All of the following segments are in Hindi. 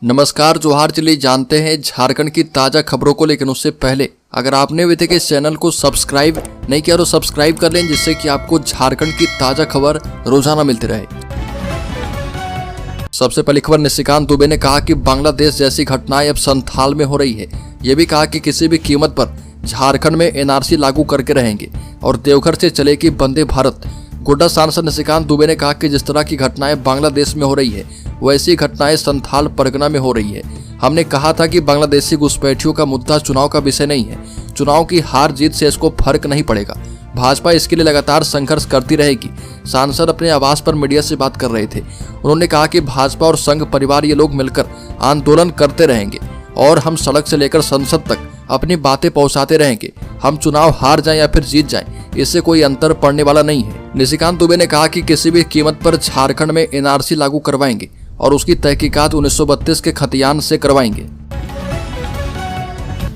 नमस्कार, जोहार। चलिए जानते हैं झारखंड की ताज़ा खबरों को, लेकिन उससे पहले अगर आपने अभी तक इस चैनल को सब्सक्राइब नहीं किया तो सब्सक्राइब कर लें, जिससे कि आपको झारखंड की ताज़ा खबर रोजाना मिलती रहे। सबसे पहली खबर, निशिकांत दुबे ने कहा कि बांग्लादेश जैसी घटनाएं अब संथाल में हो रही है। ये भी कहा कि किसी भी कीमत पर झारखंड में एनआरसी लागू करके रहेंगे और देवघर से चलेगी वंदे भारत। गोड्डा सांसद निशिकांत दुबे ने कहा कि जिस तरह की घटनाएं बांग्लादेश में हो रही है, वैसी घटनाएं संथाल परगना में हो रही है। हमने कहा था कि बांग्लादेशी घुसपैठियों का मुद्दा चुनाव का विषय नहीं है। चुनाव की हार जीत से इसको फर्क नहीं पड़ेगा। भाजपा इसके लिए लगातार संघर्ष करती रहेगी। सांसद अपने आवास पर मीडिया से बात कर रहे थे। उन्होंने कहा कि भाजपा और संघ परिवार ये लोग मिलकर आंदोलन करते रहेंगे और हम सड़क से लेकर संसद तक अपनी बातें पहुंचाते रहेंगे। हम चुनाव हार जाएं या फिर जीत जाएं, इससे कोई अंतर पड़ने वाला नहीं है। निशिकांत दुबे ने कहा कि किसी भी कीमत पर झारखंड में एनआरसी लागू करवाएंगे और उसकी तहकीकात 1932 के खतियान से करवाएंगे।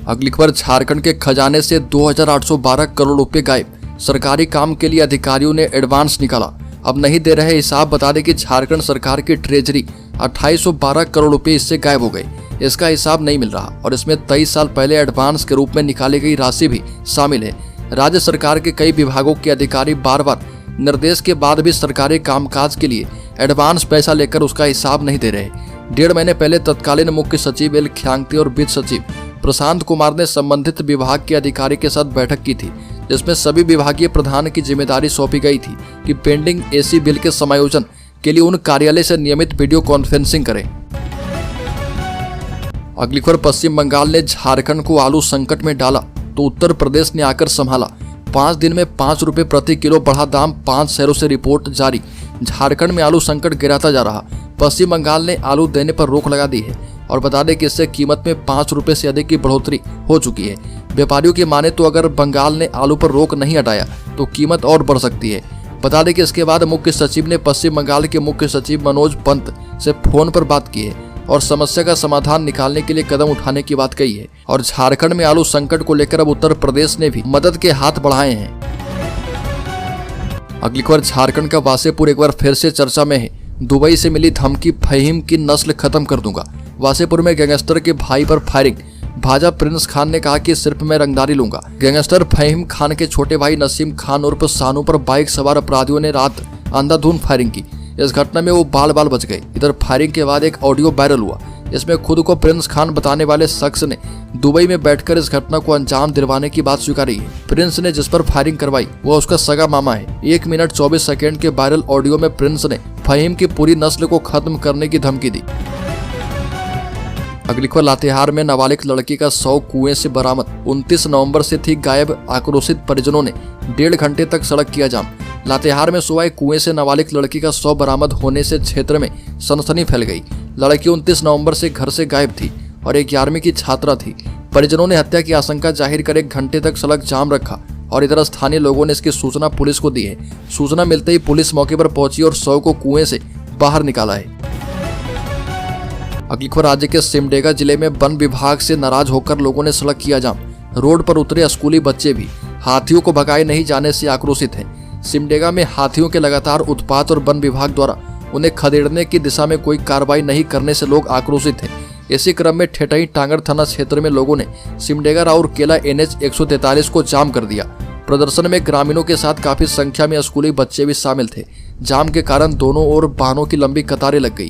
अगली खबर, झारखंड के खजाने से 2812 करोड़ रुपए गायब। सरकारी काम के लिए अधिकारियों ने एडवांस निकाला, अब नहीं दे रहे हिसाब। बता दें कि झारखंड सरकार की ट्रेजरी 2812 करोड़ रुपए इससे गायब हो गई। इसका हिसाब नहीं मिल रहा और इसमें 23 साल पहले एडवांस के रूप में निकाली गई राशि भी शामिल है। राज्य सरकार के कई विभागों के अधिकारी बार बार निर्देश के बाद भी सरकारी कामकाज के लिए एडवांस पैसा लेकर उसका हिसाब नहीं दे रहे। 1.5 महीने पहले तत्कालीन मुख्य सचिव एल ख्यांगते और वित्त सचिव प्रशांत कुमार ने संबंधित विभाग के अधिकारी के साथ बैठक की थी, जिसमें सभी विभागीय प्रधान की जिम्मेदारी सौंपी गई थी कि पेंडिंग एसी बिल के समायोजन के लिए उन कार्यालय से नियमित वीडियो कॉन्फ्रेंसिंग करें। अगली खबर, पश्चिम बंगाल ने झारखंड को आलू संकट में डाला तो उत्तर प्रदेश ने आकर संभाला। 5 दिन में 5 रुपए प्रति किलो बढ़ा दाम, 5 शहरों से रिपोर्ट जारी। झारखंड में आलू संकट गिराता जा रहा। पश्चिम बंगाल ने आलू देने पर रोक लगा दी है और बता दें कि इससे कीमत में 5 रुपए से अधिक की बढ़ोतरी हो चुकी है। व्यापारियों की माने तो अगर बंगाल ने आलू पर रोक नहीं हटाया तो कीमत और बढ़ सकती है। बता दें कि इसके बाद मुख्य सचिव ने पश्चिम बंगाल के मुख्य सचिव मनोज पंत से फोन पर बात की है और समस्या का समाधान निकालने के लिए कदम उठाने की बात कही है। और झारखंड में आलू संकट को लेकर अब उत्तर प्रदेश ने भी मदद के हाथ बढ़ाए हैं। अगली खबर, झारखंड का वासेपुर एक बार फिर से चर्चा में है। दुबई से मिली धमकी, फहीम की नस्ल खत्म कर दूंगा। वासेपुर में गैंगस्टर के भाई पर फायरिंग। भाजा प्रिंस खान ने कहा कि सिर्फ मैं रंगदारी लूंगा। गैंगस्टर फहीम खान के छोटे भाई नसीम खान उर्फ सानू पर बाइक सवार अपराधियों ने रात अंधाधुंध फायरिंग की। इस घटना में वो बाल बाल बच गए। इधर फायरिंग के बाद एक ऑडियो वायरल हुआ। इसमें खुद को प्रिंस खान बताने वाले शख्स ने दुबई में बैठकर इस घटना को अंजाम दिलवाने की बात स्वीकारी है। प्रिंस ने जिस पर फायरिंग करवाई वो उसका सगा मामा है। 1 मिनट 24 सेकेंड के वायरल ऑडियो में प्रिंस ने फहीम की पूरी नस्ल को खत्म करने की धमकी दी। अगली खबर, लातेहार में नाबालिग लड़की का शव कुएं से बरामद। 29 नवंबर से थी गायब। आक्रोशित परिजनों ने 1.5 घंटे तक सड़क किया जाम। लातेहार में सुबह कुएं से नाबालिग लड़की का शव बरामद होने से क्षेत्र में सनसनी फैल गई। लड़की 29 नवंबर से घर से गायब थी और एक 11वीं की छात्रा थी। परिजनों ने हत्या की आशंका जाहिर कर 1 घंटे तक सड़क जाम रखा और इधर स्थानीय लोगों ने इसकी सूचना पुलिस को दी है। सूचना मिलते ही पुलिस मौके पर पहुंची और शव को कुएं से बाहर निकाला है। अगली खबर, राज्य के सिमडेगा जिले में वन विभाग से नाराज होकर लोगों ने सड़क किया जाम। रोड पर उतरे स्कूली बच्चे भी हाथियों को भगाए नहीं जाने से आक्रोशित हैं। सिमडेगा में हाथियों के लगातार उत्पात और वन विभाग द्वारा उन्हें खदेड़ने की दिशा में कोई कार्रवाई नहीं करने से लोग आक्रोशित हैं। इसी क्रम में ठेठई टांगड़ थाना क्षेत्र में लोगों ने सिमडेगा राउर केला NH 143 को जाम कर दिया। प्रदर्शन में ग्रामीणों के साथ काफी संख्या में स्कूली बच्चे भी शामिल थे। जाम के कारण दोनों ओर वाहनों की लंबी कतारें लग गई।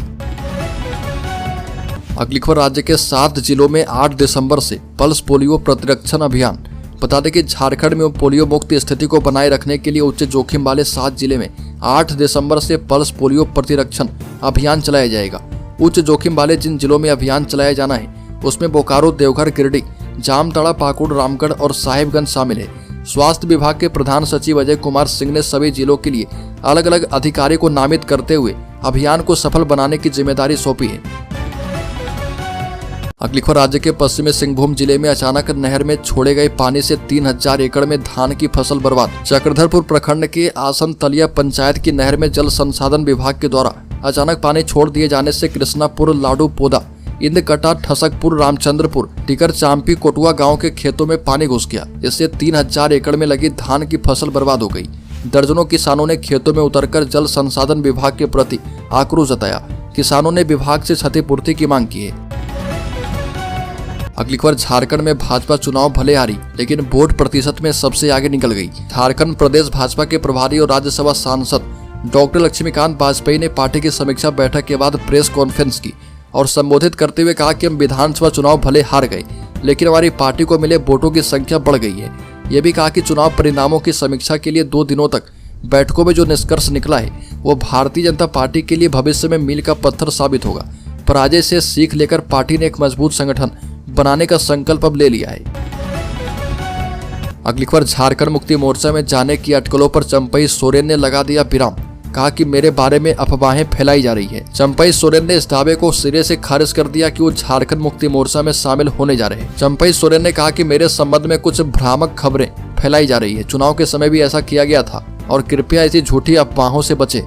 अगली खबर, राज्य के 7 जिलों में 8 दिसंबर से पल्स पोलियो प्रतिरक्षण अभियान। बता दें कि झारखंड में पोलियो मुक्त स्थिति को बनाए रखने के लिए उच्च जोखिम वाले 7 जिले में 8 दिसंबर से पल्स पोलियो प्रतिरक्षण अभियान चलाया जाएगा। उच्च जोखिम वाले जिन जिलों में अभियान चलाया जाना है उसमें बोकारो, देवघर, गिरिडीह, जामताड़ा, पाकुड़, रामगढ़ और साहिबगंज शामिल है। स्वास्थ्य विभाग के प्रधान सचिव अजय कुमार सिंह ने सभी जिलों के लिए अलग अलग अधिकारी को नामित करते हुए अभियान को सफल बनाने की जिम्मेदारी सौंपी है। अगली खबर, राज्य के पश्चिमी सिंहभूम जिले में अचानक नहर में छोड़े गए पानी से 3000 एकड़ में धान की फसल बर्बाद। चक्रधरपुर प्रखंड के आसन तलिया पंचायत की नहर में जल संसाधन विभाग के द्वारा अचानक पानी छोड़ दिए जाने से कृष्णापुर, लाडू पोदा, इंदकटा, ठसकपुर, रामचंद्रपुर, टिकर चांपी, कोटुआ गांव के खेतों में पानी घुस गया। इससे 3000 एकड़ में लगी धान की फसल बर्बाद हो गई। दर्जनों किसानों ने खेतों में उतरकर जल संसाधन विभाग के प्रति आक्रोश जताया। किसानों ने विभाग से क्षतिपूर्ति की मांग की है। अगली खबर, झारखंड में भाजपा चुनाव भले हारी लेकिन वोट प्रतिशत में सबसे आगे निकल गई। झारखंड प्रदेश भाजपा के प्रभारी और राज्यसभा सांसद डॉक्टर लक्ष्मीकांत वाजपेयी ने पार्टी की समीक्षा बैठक के बाद प्रेस कॉन्फ्रेंस की और संबोधित करते हुए कहा कि हम विधानसभा चुनाव भले हार गए लेकिन हमारी पार्टी को मिले वोटों की संख्या बढ़ गई है। यह भी कहा कि चुनाव परिणामों की समीक्षा के लिए 2 दिनों तक बैठकों में जो निष्कर्ष निकला है वो भारतीय जनता पार्टी के लिए भविष्य में मील का पत्थर साबित होगा। पराजय से सीख लेकर पार्टी ने एक मजबूत संगठन बनाने का संकल्प अब ले लिया है। अगली खबर, झारखंड मुक्ति मोर्चा में जाने की अटकलों पर चंपई सोरेन ने लगा दिया विराम। कहा कि मेरे बारे में अफवाहें फैलाई जा रही है। चंपई सोरेन ने इस दावे को सिरे से खारिज कर दिया कि वो झारखंड मुक्ति मोर्चा में शामिल होने जा रहे हैं। चंपई सोरेन ने कहा कि मेरे संबंध में कुछ भ्रामक खबरें फैलाई जा रही है। चुनाव के समय भी ऐसा किया गया था और कृपया ऐसी झूठी अफवाहों से बचे।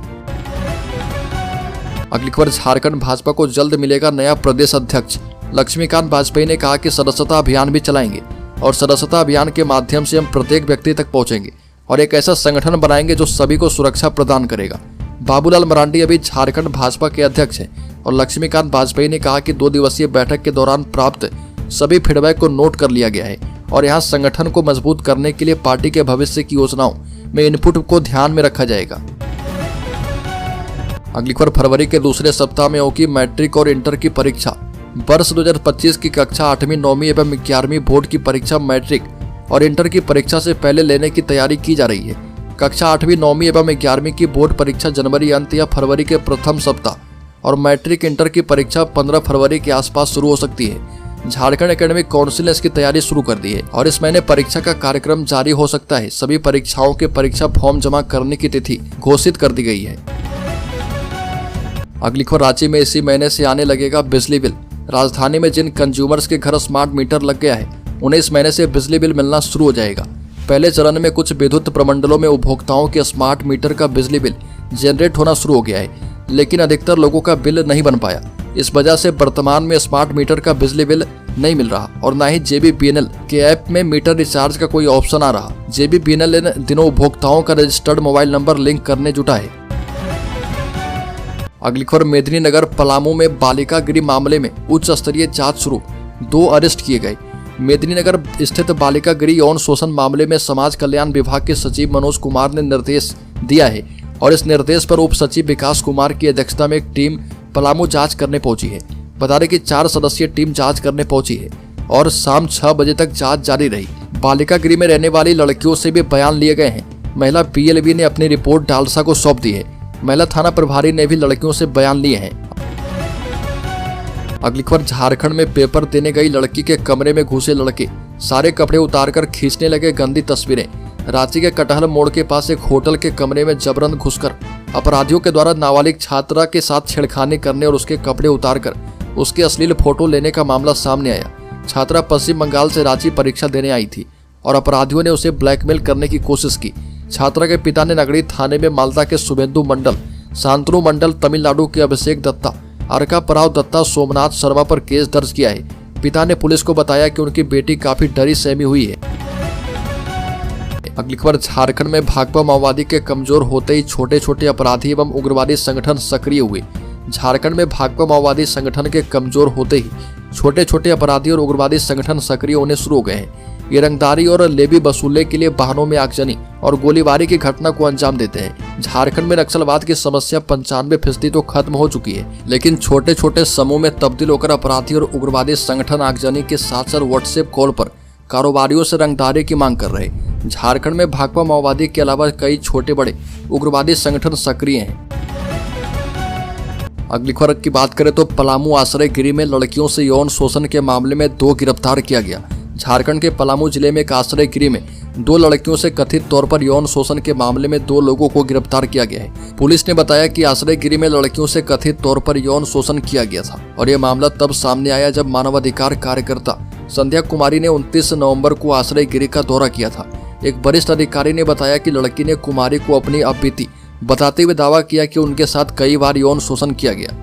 अगली खबर, झारखंड भाजपा को जल्द मिलेगा नया प्रदेश अध्यक्ष। लक्ष्मीकांत वाजपेयी ने कहा कि सदस्यता अभियान भी चलाएंगे और सदस्यता अभियान के माध्यम से हम प्रत्येक व्यक्ति तक पहुंचेंगे और एक ऐसा संगठन बनाएंगे जो सभी को सुरक्षा प्रदान करेगा। बाबूलाल मरांडी अभी झारखंड भाजपा के अध्यक्ष हैं और लक्ष्मीकांत वाजपेयी ने कहा कि 2 दिवसीय बैठक के दौरान प्राप्त सभी फीडबैक को नोट कर लिया गया है और यहाँ संगठन को मजबूत करने के लिए पार्टी के भविष्य की योजनाओं में इनपुट को ध्यान में रखा जाएगा। अगली खबर, फरवरी के दूसरे सप्ताह में होगी मैट्रिक और इंटर की परीक्षा। वर्ष 2025 की कक्षा 8वीं 9वीं एवं 11वीं बोर्ड की परीक्षा मैट्रिक और इंटर की परीक्षा से पहले लेने की तैयारी की जा रही है। कक्षा 8वीं 9वीं एवं 11वीं की बोर्ड परीक्षा जनवरी अंत या फरवरी के प्रथम सप्ताह और मैट्रिक इंटर की परीक्षा 15 फरवरी के आसपास शुरू हो सकती है। झारखंड एकेडमिक काउंसिल ने इसकी तैयारी शुरू कर दी है और इस महीने परीक्षा का कार्यक्रम जारी हो सकता है। सभी परीक्षाओं के परीक्षा फॉर्म जमा करने की तिथि घोषित कर दी गई है। अगली खबर, रांची में इसी महीने से आने लगेगा बिजली बिल। राजधानी में जिन कंज्यूमर्स के घर स्मार्ट मीटर लग गया है उन्हें इस महीने से बिजली बिल मिलना शुरू हो जाएगा। पहले चरण में कुछ विद्युत प्रमंडलों में उपभोक्ताओं के स्मार्ट मीटर का बिजली बिल जनरेट होना शुरू हो गया है लेकिन अधिकतर लोगों का बिल नहीं बन पाया। इस वजह से वर्तमान में स्मार्ट मीटर का बिजली बिल नहीं मिल रहा और न ही JBPNL के ऐप में मीटर रिचार्ज का कोई ऑप्शन आ रहा। JBPNL इन दिनों उपभोक्ताओं का रजिस्टर्ड मोबाइल नंबर लिंक करने जुटा है। अगली खबर, मेदिनीनगर पलामू में बालिका गिरी मामले में उच्च स्तरीय जांच शुरू, 2 अरेस्ट किए गए। मेदिनीनगर स्थित बालिका गिरी यौन शोषण मामले में समाज कल्याण विभाग के सचिव मनोज कुमार ने निर्देश दिया है और इस निर्देश पर उप सचिव विकास कुमार की अध्यक्षता में एक टीम पलामू जांच करने पहुंची है। बता दें कि 4 सदस्यीय टीम जांच करने पहुंची है और शाम 6 बजे तक जांच जारी रही। बालिका गिरी में रहने वाली लड़कियों से भी बयान लिए गए हैं। महिला PLB ने अपनी रिपोर्ट डालसा को सौंप दी है। महिला थाना प्रभारी ने भी लड़कियों से बयान लिए हैं। अगली खबर, झारखंड में पेपर देने गई लड़की के कमरे में घुसे लड़के, सारे कपड़े उतारकर खींचने लगे गंदी तस्वीरें। रांची के कटहल मोड़ के पास एक होटल के कमरे में जबरन घुसकर अपराधियों के द्वारा नाबालिग छात्रा के साथ छेड़खानी करने और उसके कपड़े उतारकर उसके अश्लील फोटो लेने का मामला सामने आया। छात्रा पश्चिम बंगाल से रांची परीक्षा देने आई थी और अपराधियों ने उसे ब्लैकमेल करने की कोशिश की। छात्रा के पिता ने नगड़ी थाने में मालदा के शुभेंदु मंडल, शांतनु मंडल, तमिलनाडु के अभिषेक दत्ता, अर्का पराव दत्ता, सोमनाथ शर्मा पर केस दर्ज किया है। पिता ने पुलिस को बताया कि उनकी बेटी काफी डरी सहमी हुई है। अगली खबर, झारखंड में भाकपा माओवादी के कमजोर होते ही छोटे छोटे अपराधी एवं उग्रवादी संगठन सक्रिय हुए। झारखंड में भाकपा माओवादी संगठन के कमजोर होते ही छोटे छोटे अपराधी और उग्रवादी संगठन सक्रिय होने शुरू हो गए हैं। ये रंगदारी और लेवी वसूलने के लिए वाहनों में आगजनी और गोलीबारी की घटना को अंजाम देते हैं। झारखंड में नक्सलवाद की समस्या 95% तो खत्म हो चुकी है लेकिन छोटे छोटे समूह में तब्दील होकर अपराधी और उग्रवादी संगठन आगजनी के साथ साथ व्हाट्सएप कॉल पर कारोबारियों से रंगदारी की मांग कर रहे हैं। झारखंड में भाकपा माओवादी के अलावा कई छोटे बड़े उग्रवादी संगठन सक्रिय हैं। अगली खबर की बात करें तो पलामू आश्रय गृह में लड़कियों से यौन शोषण के मामले में 2 गिरफ्तार किया गया। झारखंड के पलामू जिले में एक आश्रय गृह में 2 लड़कियों से कथित तौर पर यौन शोषण के मामले में 2 लोगों को गिरफ्तार किया गया है। पुलिस ने बताया कि आश्रय गृह में लड़कियों से कथित तौर पर यौन शोषण किया गया था और यह मामला तब सामने आया जब मानवाधिकार कार्यकर्ता संध्या कुमारी ने 29 नवंबर को आश्रय गृह का दौरा किया था। एक वरिष्ठ अधिकारी ने बताया कि लड़की ने कुमारी को अपनी अपबीती बताते हुए दावा किया कि उनके साथ कई बार यौन शोषण किया गया।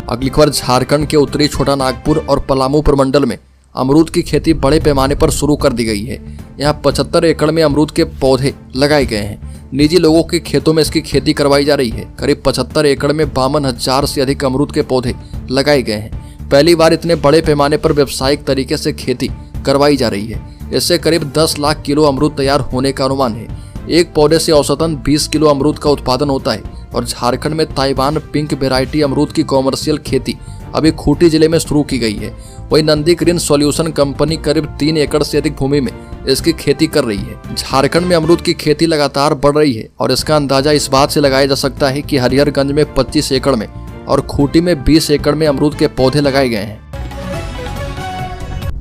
अगली खबर, झारखंड के उत्तरी छोटा नागपुर और पलामू प्रमंडल में अमरूद की खेती बड़े पैमाने पर शुरू कर दी गई है। यहाँ 75 एकड़ में अमरूद के पौधे लगाए गए हैं। निजी लोगों के खेतों में इसकी खेती करवाई जा रही है। करीब 75 एकड़ में 52,000 से अधिक अमरूद के पौधे लगाए गए हैं। पहली बार इतने बड़े पैमाने पर व्यावसायिक तरीके से खेती करवाई जा रही है। इससे करीब 10 लाख किलो अमरूद तैयार होने का अनुमान है। एक पौधे से औसतन 20 किलो अमरूद का उत्पादन होता है और झारखंड में ताइवान पिंक वेराइटी अमरूद की कॉमर्शियल खेती अभी खूंटी जिले में शुरू की गई है। वहीं नंदी ग्रीन सॉल्यूशन कंपनी करीब 3 एकड़ से अधिक भूमि में इसकी खेती कर रही है। झारखंड में अमरूद की खेती लगातार बढ़ रही है और इसका अंदाजा इस बात से लगाया जा सकता है कि हरिहरगंज में 25 एकड़ में और खूंटी में 20 एकड़ में अमरूद के पौधे लगाए गए हैं।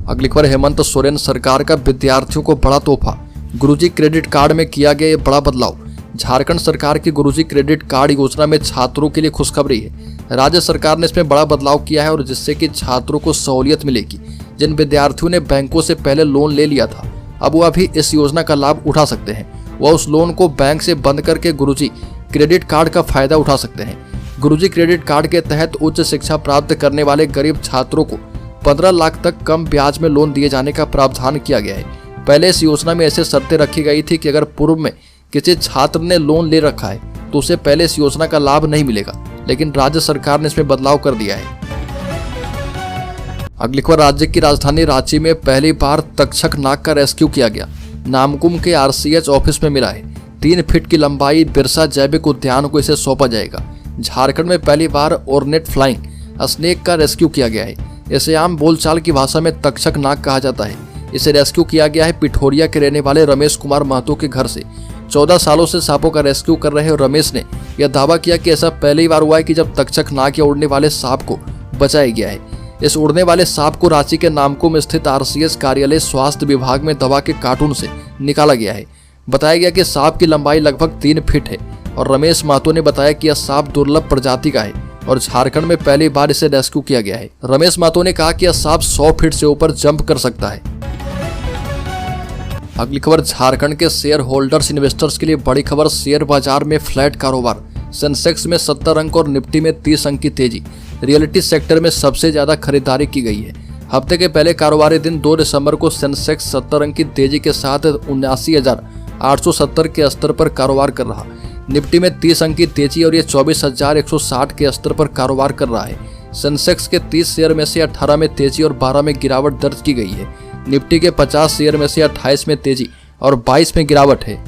अगली खबर, हेमंत सोरेन सरकार का विद्यार्थियों को बड़ा तोहफा, गुरुजी क्रेडिट कार्ड में किया गया ये बड़ा बदलाव। झारखंड सरकार की गुरुजी क्रेडिट कार्ड योजना में छात्रों के लिए खुशखबरी है। राज्य सरकार ने इसमें बड़ा बदलाव किया है और जिससे कि छात्रों को सहूलियत मिलेगी। जिन विद्यार्थियों ने बैंकों से पहले लोन ले लिया था, अब वह भी इस योजना का लाभ उठा सकते हैं। वह उस लोन को बैंक से बंद करके गुरुजी क्रेडिट कार्ड का फायदा उठा सकते हैं। गुरुजी क्रेडिट कार्ड के तहत उच्च शिक्षा प्राप्त करने वाले गरीब छात्रों को 15 लाख तक कम ब्याज में लोन दिए जाने का प्रावधान किया गया है। पहले इस योजना में ऐसे शर्तें रखी गई थी कि अगर पूर्व में किसी छात्र ने लोन ले रखा है तो उसे पहले इस योजना का लाभ नहीं मिलेगा, लेकिन राज्य सरकार ने इसमें बदलाव कर दिया है। अगली खबर, राज्य की राजधानी रांची में पहली बार तक्षक नाग का रेस्क्यू किया गया। नामकुम के RCH ऑफिस में मिला है। 3 फीट की लंबाई बिरसा जैविक उद्यान को इसे सौंपा जाएगा। झारखंड में पहली बार ऑर्नेट फ्लाइंग स्नेक का रेस्क्यू किया गया है। इसे आम बोलचाल की भाषा में तक्षक नाग कहा जाता है। इसे रेस्क्यू किया गया है पिठोरिया के रहने वाले रमेश कुमार महतो के घर से। 14 सालों से सांपों का रेस्क्यू कर रहे रमेश ने यह दावा किया कि ऐसा पहली बार हुआ है कि जब तक्षक नाग या उड़ने वाले सांप को बचाया गया है। इस उड़ने वाले सांप को रांची के नामकुम स्थित RCH कार्यालय स्वास्थ्य विभाग में दवा के कार्टून से निकाला गया है। बताया गया कि सांप की लंबाई लगभग 3 फीट है और रमेश महतो ने बताया कि यह सांप दुर्लभ प्रजाति का है और झारखंड में पहली बार इसे रेस्क्यू किया गया है। रमेश महतो ने कहा कि यह सांप 100 फीट से ऊपर जंप कर सकता है। अगली खबर, झारखंड के शेयर होल्डर्स इन्वेस्टर्स के लिए बड़ी खबर। शेयर बाजार में फ्लैट कारोबार। सेंसेक्स में 70 अंक और निफ्टी में 30 अंक की तेजी। रियलिटी सेक्टर में सबसे ज्यादा खरीदारी की गई है। हफ्ते के पहले कारोबारी दिन 2 दिसंबर को सेंसेक्स 70 अंक की तेजी के साथ 79,870 के स्तर पर कारोबार कर रहा। निफ्टी में 30 अंक की तेजी और ये 24,160 के स्तर पर कारोबार कर रहा है। सेंसेक्स के 30 शेयर में से 18 में तेजी और 12 में गिरावट दर्ज की गई है। निफ्टी के 50 शेयर में से 28 में तेजी और 22 में गिरावट है।